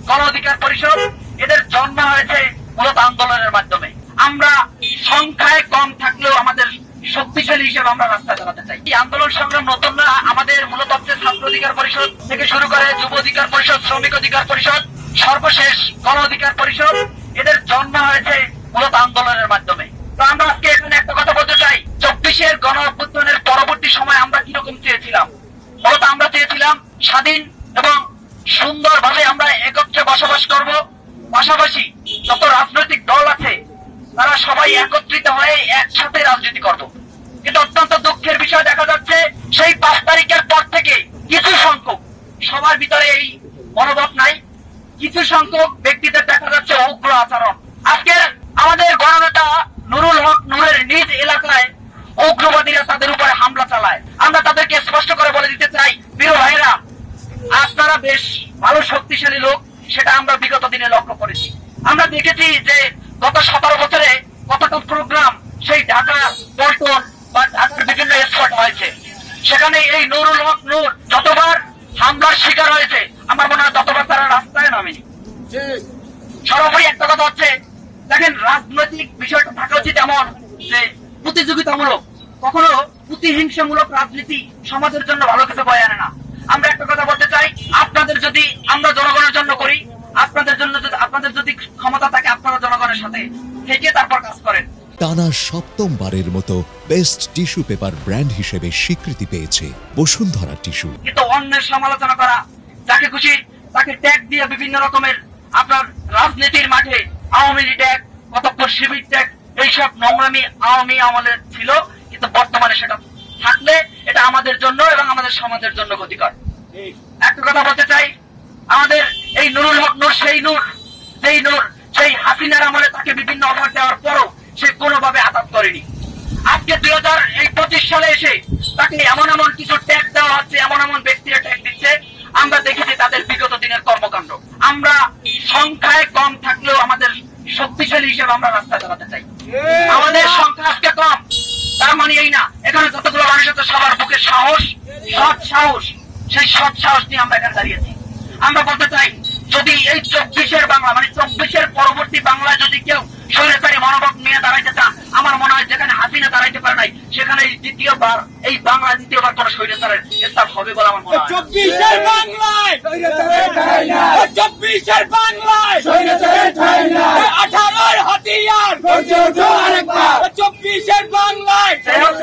গণ অধিকার পরিষদ এদের জন্ম হয়েছে মূলত আন্দোলনের মাধ্যমে। আমরা সংখ্যায় কম থাকলেও আমাদের শক্তিশালী হিসেবে আমরা রাস্তা চালাতে চাই। এই আন্দোলন সংগ্রাম নতুন না, আমাদের মূলত হচ্ছে ছাত্র অধিকার পরিষদ থেকে শুরু করে যুব অধিকার পরিষদ, শ্রমিক অধিকার পরিষদ, সর্বশেষ গণ অধিকার পরিষদ এদের জন্ম হয়েছে মূলত আন্দোলনের মাধ্যমে। তো আমরা আজকে এখানে একটা কথা বলতে চাই, 24-এর গণ অভ্যুত্থানের পরবর্তী সময় আমরা কিরকম চেয়েছিলাম। মূলত আমরা চেয়েছিলাম স্বাধীন এবং সুন্দরভাবে আমরা একত্রে বসবাস করব, পাশাপাশি যত রাজনৈতিক দল আছে তারা সবাই একত্রিত হয়ে একসাথে রাজনীতি করব। কিন্তু অত্যন্ত দুঃখের বিষয় দেখা যাচ্ছে সেই 5 তারিখের পর থেকে কিছু সংখ্যক, সবার ভিতরে এই মনোভাব নাই, কিছু সংখ্যক ব্যক্তিদের দেখা যাচ্ছে উগ্র আচরণ। আজকে আমাদের গণনেতা নুরুল হক নূরের নিজ এলাকায় উগ্রবাদীরা তাদের উপরে হামলা চালায়। আমরা তাদেরকে স্পষ্ট করে বলে দিতে চাই, প্রিয় ভাইরা, আপনারা বেশ ভালো শক্তিশালী লোক, সেটা আমরা বিগত দিনে লক্ষ্য করেছি। আমরা দেখেছি যে গত 17 বছরে কতটা প্রোগ্রাম সেই ঢাকা পল্টন বা ঢাকার বিভিন্ন স্পট হয়েছে, সেখানে এই নুরুল হক নূর যতবার হামলার শিকার হয়েছে আমার মনে হয় ততবার তারা রাস্তায় নামেনি। সর্বোপরি একটা কথা হচ্ছে, দেখেন রাজনৈতিক বিষয়টা থাকা উচিত এমন যে প্রতিযোগিতামূলক, কখনো প্রতিহিংসামূলক রাজনীতি সমাজের জন্য ভালো কিছু বয়ে আনে না। আমরা একটা কথা বলতে চাই, আপনাদের যদি আমরা জনগণের জন্য করি, আপনাদের যদি ক্ষমতা থাকে আপনারা জনগণের সাথে থেকে তারপর কাজ করেন। টানা 7মবারের মতো বেস্ট টিস্যু পেপার ব্র্যান্ড হিসেবে স্বীকৃতি পেয়েছে বসুন্ধরা টিস্যু। কিন্তু অন্যের সমালোচনা করা, যাকে খুশি তাকে ট্যাগ দিয়ে বিভিন্ন রকমের আপনার রাজনীতির মাঠে আওয়ামী লীগ ট্যাগ, অতঃপর শিবির ট্যাগ, এইসব নোংরামি আওয়ামী আমলের ছিল, কিন্তু বর্তমানে সেটা থাকলে এটা আমাদের জন্য এবং আমাদের সমাজের জন্য ক্ষতিকর। একটা কথা বলতে চাই, আমাদের এই নুরুল হক নূর সেই নূর সেই হাসিনার আমলে তাকে বিভিন্ন অফার দেওয়ার পরও সে কোনোভাবে আঘাত করেনি। আজকে 2025 সালে এসে তাকে এমন কিছু ট্যাগ দেওয়া হচ্ছে, এমন ব্যক্তিরা ট্যাগ দিচ্ছে। আমরা দেখেছি তাদের বিগত দিনের কর্মকাণ্ড। আমরা সংখ্যায় কম থাকলেও আমাদের শক্তিশালী হিসেবে আমরা রাস্তা চালাতে চাই। আমাদের সংখ্যা আজকে কম, তার মানে এই না এখানে যতগুলো মানুষ আছে সবার বুকে সাহস, সৎ সাহস, সেই সৎ সাহস নিয়ে আমরা এখানে দাঁড়িয়েছি। আমরা বলতে চাই, যদি এই 24-এর বাংলা মানে 24-এর পরবর্তী বাংলায় যদি কেউ স্বৈরাচারী মনোভাব নিয়ে দাঁড়াইতে চান, আমার মনে হয় যেখানে হাসিনা দাঁড়াইতে পারে নাই সেখানে দ্বিতীয়বার এই বাংলা দ্বিতীয়বার কোন স্বৈরাচারের স্থান হবে বলে আমার মনে হয়। 24-এর বাংলায় স্বৈরাচারের ঠাঁই নাই, 24-এর বাংলায় স্বৈরাচারের ঠাঁই নাই, 18-র হাতিয়ার গর্জে ওঠো আরেকবার, 24-এর বাংলায়।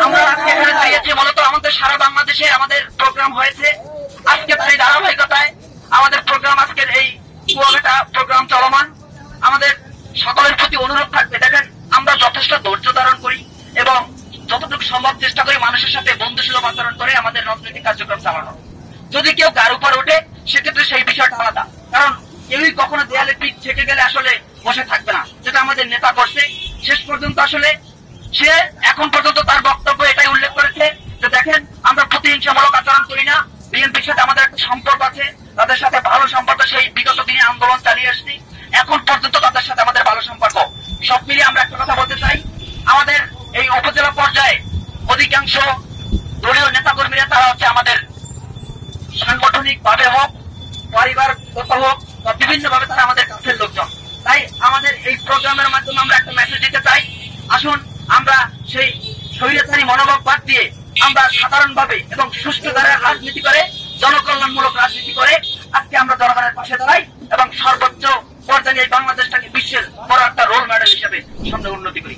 আমরা আজকে এখানে দাঁড়িয়েছি মূলত আমাদের সারা বাংলাদেশে আমাদের প্রোগ্রাম হয়েছে। আজকে তাই ধারাবাহিকতায় আমাদের প্রোগ্রাম, আজকের এই কুয়াকাটা প্রোগ্রাম চলমান। আমাদের সকলের প্রতি অনুরোধ থাকবে, দেখেন আমরা যথেষ্ট ধৈর্য ধারণ করি এবং যতটুকু সম্ভব চেষ্টা করি মানুষের সাথে বন্ধুসুলভ আচরণ করে আমাদের রাজনৈতিক কার্যক্রম চালানো। যদি কেউ গার উপর ওঠে সেক্ষেত্রে সেই বিষয়টা আলাদা, কারণ কেউই কখনো দেয়ালে পিঠ থেকে গেলে আসলে বসে থাকবে না, যেটা আমাদের নেতা করছে। শেষ পর্যন্ত আসলে সে এখন পর্যন্ত তার বক্তব্য এটাই উল্লেখ করেছে যে দেখেন আমরা প্রতিহিংসামূলক আচরণ করি না, বিএনপির সাথে আমাদের একটা সম্পর্ক আছে, তাদের সাথে ভালো সম্পর্ক, সেই বিগত দিনে আন্দোলন চালিয়ে আসছি, এখন পর্যন্ত তাদের সাথে আমাদের ভালো সম্পর্ক। সব মিলিয়ে আমরা একটা কথা বলতে চাই, আমাদের এই উপজেলা পর্যায়ে অধিকাংশ দলীয় নেতাকর্মীরা তারা হচ্ছে আমাদের সাংগঠনিক ভাবে হোক, পরিবারগত হোক বা বিভিন্ন ভাবে তারা আমাদের কাছের লোকজন। তাই আমাদের এই প্রোগ্রামের মাধ্যমে আমরা একটা মেসেজ দিতে চাই, আসুন আমরা সেই স্বৈরাচারী মনোভাব বাদ দিয়ে আমরা সাধারণভাবে এবং সুষ্ঠু ধারার রাজনীতি করে, জনকল্যাণমূলক রাজনীতি করে আজকে আমরা জনগণের পাশে দাঁড়াই এবং সর্বোচ্চ পর্যায়ে বাংলাদেশটাকে বিশ্বের বড় একটা রোল মডেল হিসেবে সামনে উন্নতি করি।